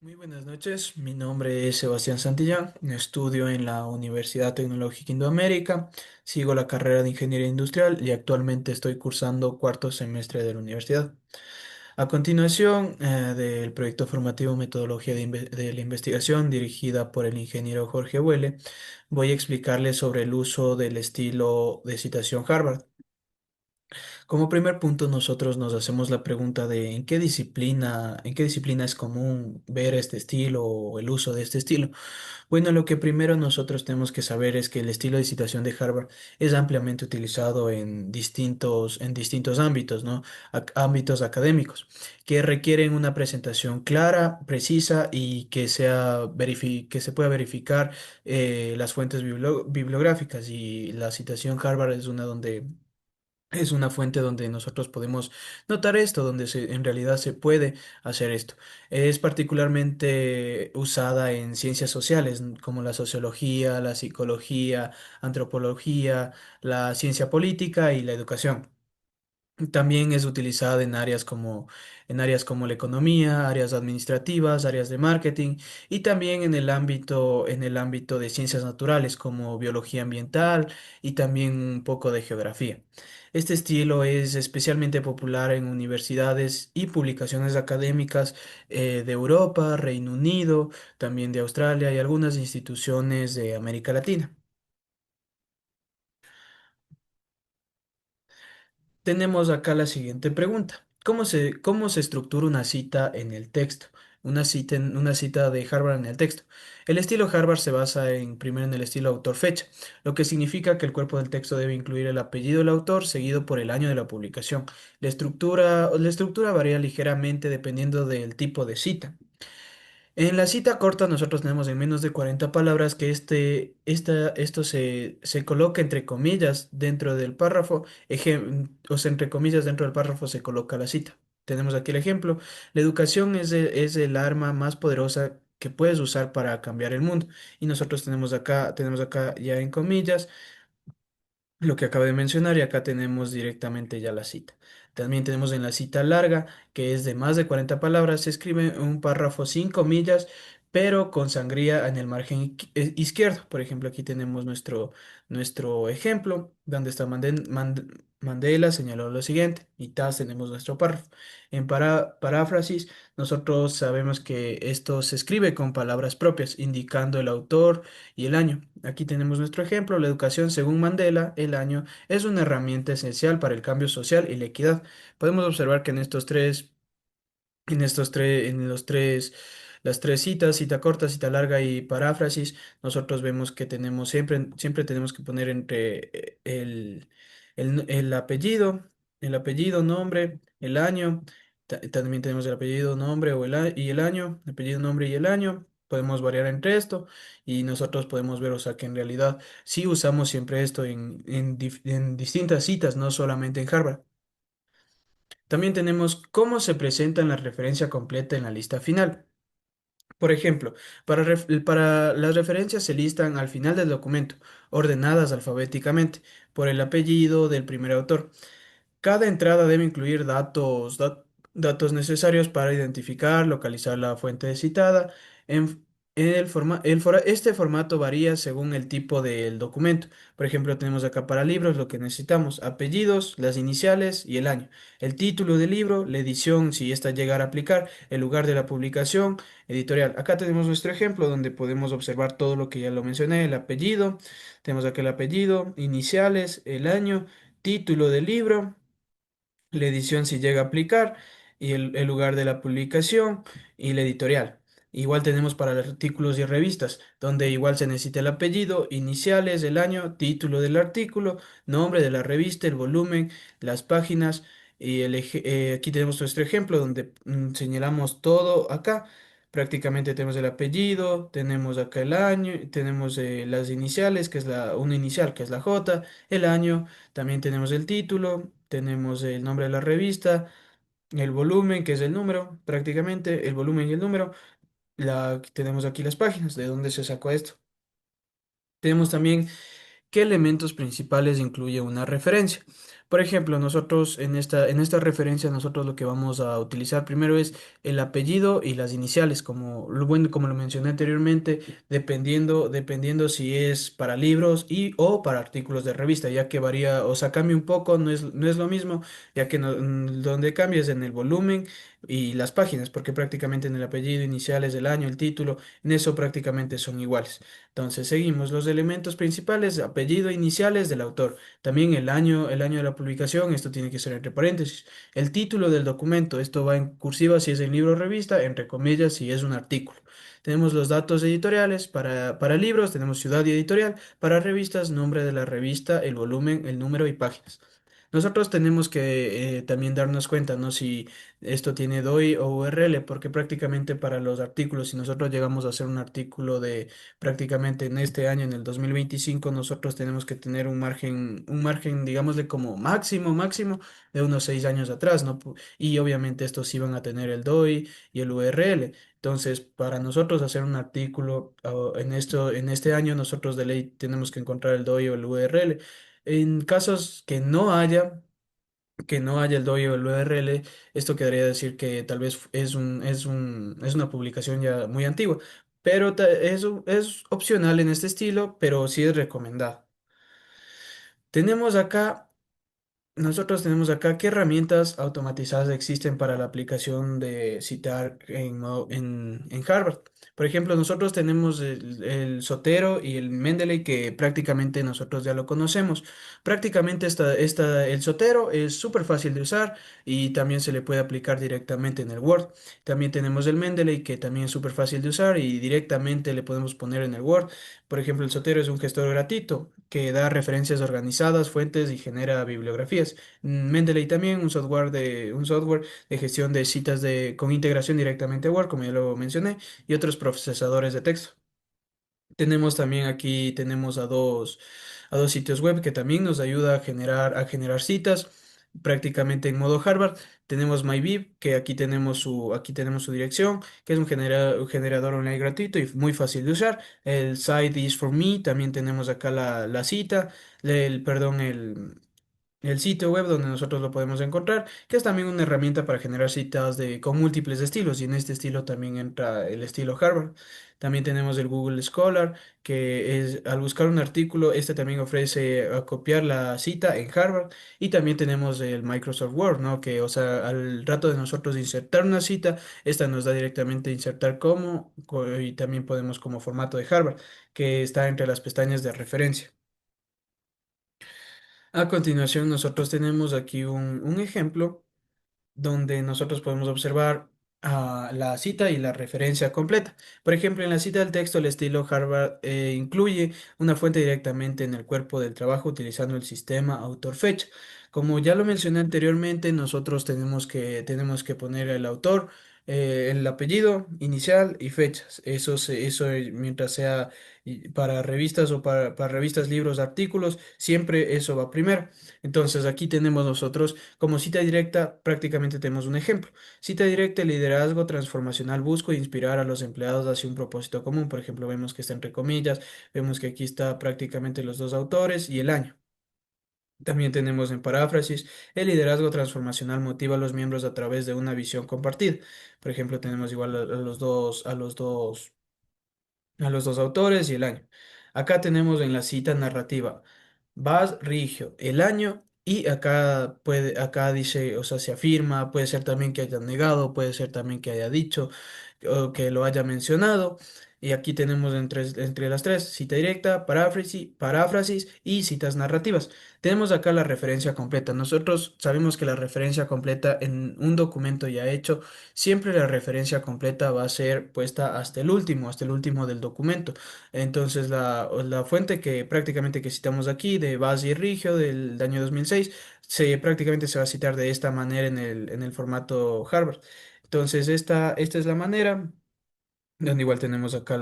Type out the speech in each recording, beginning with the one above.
Muy buenas noches, mi nombre es Sebastián Santillán, estudio en la Universidad Tecnológica Indoamérica, sigo la carrera de Ingeniería Industrial y actualmente estoy cursando cuarto semestre de la universidad. A continuación, del proyecto formativo Metodología de la Investigación dirigida por el ingeniero Jorge Huele, voy a explicarles sobre el uso del estilo de citación Harvard. Como primer punto, nosotros nos hacemos la pregunta de en qué disciplina es común ver este estilo o el uso de este estilo. Bueno, lo que primero nosotros tenemos que saber es que el estilo de citación de Harvard es ampliamente utilizado en distintos ámbitos, ¿no? Ámbitos académicos, que requieren una presentación clara, precisa y que se pueda verificar las fuentes bibliográficas. Y la citación Harvard es una fuente donde nosotros podemos notar esto, en realidad se puede hacer esto. Es particularmente usada en ciencias sociales, como la sociología, la psicología, antropología, la ciencia política y la educación. También es utilizada en áreas como la economía, áreas administrativas, áreas de marketing y también en el ámbito de ciencias naturales como biología ambiental y también un poco de geografía. Este estilo es especialmente popular en universidades y publicaciones académicas de Europa, Reino Unido, también de Australia y algunas instituciones de América Latina. Tenemos acá la siguiente pregunta. Cómo se estructura una cita en el texto? Una cita de Harvard en el texto. El estilo Harvard se basa primero en el estilo autor-fecha, lo que significa que el cuerpo del texto debe incluir el apellido del autor seguido por el año de la publicación. La estructura varía ligeramente dependiendo del tipo de cita. En la cita corta nosotros tenemos en menos de 40 palabras que esto se coloca entre comillas dentro del párrafo, o sea, entre comillas dentro del párrafo se coloca la cita. Tenemos aquí el ejemplo. La educación es el arma más poderosa que puedes usar para cambiar el mundo. Y nosotros tenemos acá ya en comillas lo que acabo de mencionar y acá tenemos directamente ya la cita. También tenemos en la cita larga, que es de más de 40 palabras, se escribe un párrafo sin comillas, pero con sangría en el margen izquierdo. Por ejemplo, aquí tenemos nuestro ejemplo, donde está Mandela señaló lo siguiente, y tal tenemos nuestro párrafo. En paráfrasis, nosotros sabemos que esto se escribe con palabras propias, indicando el autor y el año. Aquí tenemos nuestro ejemplo. La educación, según Mandela, el año es una herramienta esencial para el cambio social y la equidad. Podemos observar que en los tres, las tres citas, cita corta, cita larga y paráfrasis, nosotros vemos que siempre tenemos que poner entre el apellido, nombre, el año. También tenemos el apellido, nombre y el año, apellido, nombre y el año. Podemos variar entre esto y nosotros podemos ver, o sea, que en realidad sí usamos siempre esto en distintas citas, no solamente en Harvard. También tenemos cómo se presenta la referencia completa en la lista final. Por ejemplo, para las referencias se listan al final del documento, ordenadas alfabéticamente, por el apellido del primer autor. Cada entrada debe incluir datos necesarios para identificar, localizar la fuente citada. Este formato varía según el tipo del documento. Por ejemplo, tenemos acá para libros lo que necesitamos: apellidos, las iniciales y el año. El título del libro, la edición, si ésta llegara a aplicar, el lugar de la publicación, editorial. Acá tenemos nuestro ejemplo donde podemos observar todo lo que ya lo mencioné: el apellido, tenemos acá el apellido, iniciales, el año, título del libro, la edición si llega a aplicar y el lugar de la publicación y la editorial. Igual tenemos para los artículos y revistas, donde igual se necesita el apellido, iniciales, el año, título del artículo, nombre de la revista, el volumen, las páginas y aquí tenemos nuestro ejemplo donde señalamos todo acá. Prácticamente tenemos el apellido, tenemos acá el año, tenemos las iniciales, que es una inicial, que es la J, el año, también tenemos el título, tenemos el nombre de la revista, el volumen, que es el número, prácticamente el volumen y el número. Tenemos aquí las páginas de dónde se sacó esto. Tenemos también qué elementos principales incluye una referencia. Por ejemplo, nosotros en esta referencia, nosotros lo que vamos a utilizar primero es el apellido y las iniciales, bueno, como lo mencioné anteriormente, dependiendo si es para libros y o para artículos de revista, ya que varía, o sea, cambia un poco, no es lo mismo, ya que donde cambia es en el volumen y las páginas, porque prácticamente en el apellido, iniciales del año, el título, en eso prácticamente son iguales. Entonces seguimos los elementos principales, apellido, iniciales del autor. También el año de la publicación, esto tiene que ser entre paréntesis. El título del documento, esto va en cursiva si es en libro o revista, entre comillas si es un artículo. Tenemos los datos editoriales para libros, tenemos ciudad y editorial. Para revistas, nombre de la revista, el volumen, el número y páginas. Nosotros tenemos que también darnos cuenta, ¿no? Si esto tiene DOI o URL, porque prácticamente para los artículos, si nosotros llegamos a hacer un artículo de prácticamente en este año, en el 2025, nosotros tenemos que tener un margen, digámosle como máximo de unos 6 años atrás, ¿no? Y obviamente estos sí van a tener el DOI y el URL. Entonces, para nosotros hacer un artículo en este año, nosotros de ley tenemos que encontrar el DOI o el URL. En casos que no haya el DOI o el URL, esto querría decir que tal vez es una publicación ya muy antigua, pero es opcional en este estilo, pero sí es recomendado. Tenemos acá Nosotros tenemos acá qué herramientas automatizadas existen para la aplicación de citar en Harvard. Por ejemplo, nosotros tenemos el Zotero y el Mendeley que prácticamente nosotros ya lo conocemos. Prácticamente el Zotero es súper fácil de usar y también se le puede aplicar directamente en el Word. También tenemos el Mendeley que también es súper fácil de usar y directamente le podemos poner en el Word. Por ejemplo, el Zotero es un gestor gratuito que da referencias organizadas, fuentes y genera bibliografías. Mendeley también, un software de gestión de citas con integración directamente a Word, como ya lo mencioné, y otros procesadores de texto. Tenemos a dos sitios web que también nos ayuda a generar citas prácticamente en modo Harvard. Tenemos MyVib, que aquí tenemos su dirección, que es un generador online gratuito y muy fácil de usar. El Site is for me, también tenemos acá la cita, perdón, el sitio web donde nosotros lo podemos encontrar, que es también una herramienta para generar citas con múltiples estilos, y en este estilo también entra el estilo Harvard. También tenemos el Google Scholar, que es al buscar un artículo, este también ofrece a copiar la cita en Harvard, y también tenemos el Microsoft Word, ¿no? Que, o sea, al rato de nosotros insertar una cita, esta nos da directamente insertar y también podemos como formato de Harvard, que está entre las pestañas de referencia. A continuación, nosotros tenemos aquí un ejemplo donde nosotros podemos observar la cita y la referencia completa. Por ejemplo, en la cita del texto, el estilo Harvard incluye una fuente directamente en el cuerpo del trabajo utilizando el sistema autor-fecha. Como ya lo mencioné anteriormente, nosotros tenemos que poner el autor, el apellido, inicial y fechas. Mientras sea para revistas o para revistas, libros, artículos, siempre eso va primero. Entonces, aquí tenemos nosotros como cita directa, prácticamente tenemos un ejemplo. Cita directa, liderazgo transformacional, busco inspirar a los empleados hacia un propósito común. Por ejemplo, vemos que está entre comillas, vemos que aquí está prácticamente los dos autores y el año. También tenemos en paráfrasis, el liderazgo transformacional motiva a los miembros a través de una visión compartida. Por ejemplo, tenemos igual a los dos autores y el año. Acá tenemos en la cita narrativa, Vas Rigio, el año, y acá dice, o sea, se afirma, puede ser también que haya negado, puede ser también que haya dicho o que lo haya mencionado. Y aquí tenemos entre las tres, cita directa, paráfrasis y citas narrativas. Tenemos acá la referencia completa. Nosotros sabemos que la referencia completa en un documento ya hecho, siempre la referencia completa va a ser puesta hasta el último del documento. Entonces, la fuente que prácticamente que citamos aquí, de Vaz y Rigio, del año 2006, prácticamente se va a citar de esta manera en el formato Harvard. Entonces, esta es la manera donde igual tenemos acá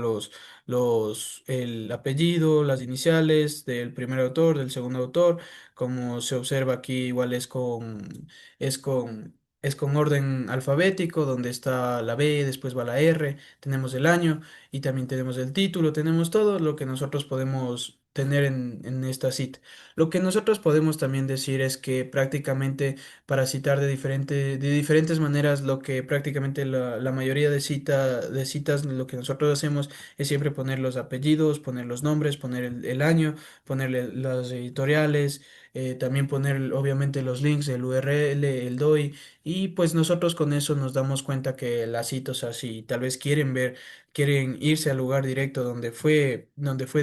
el apellido, las iniciales del primer autor, del segundo autor. Como se observa aquí, igual es con orden alfabético, donde está la B, después va la R, tenemos el año y también tenemos el título, tenemos todo lo que nosotros tener en esta cita. Lo que nosotros podemos también decir es que prácticamente para citar de diferentes maneras, lo que prácticamente la mayoría de citas, lo que nosotros hacemos es siempre poner los apellidos, poner los nombres, poner el año, ponerle las editoriales, también poner obviamente los links, el URL, el DOI, y pues nosotros con eso nos damos cuenta que la cita, o sea, si tal vez quieren irse al lugar directo donde fue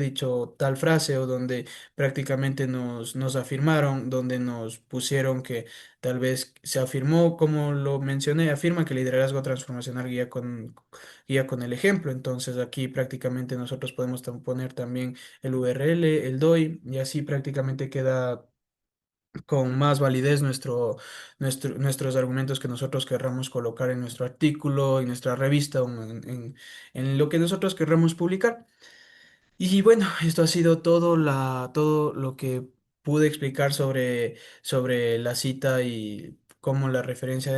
dicho tal frase o donde prácticamente nos afirmaron, donde nos pusieron que tal vez se afirmó, como lo mencioné, afirma que el liderazgo transformacional guía con el ejemplo. Entonces aquí prácticamente nosotros podemos poner también el URL, el DOI, y así prácticamente queda con más validez nuestros argumentos que nosotros querramos colocar en nuestro artículo, en nuestra revista o en lo que nosotros querramos publicar. Y bueno, esto ha sido todo lo que pude explicar sobre la cita y cómo la referencia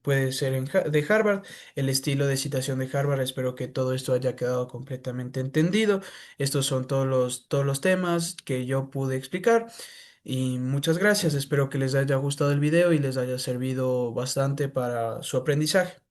puede ser de Harvard, el estilo de citación de Harvard. Espero que todo esto haya quedado completamente entendido. Estos son todos los temas que yo pude explicar. Y muchas gracias. Espero que les haya gustado el video y les haya servido bastante para su aprendizaje.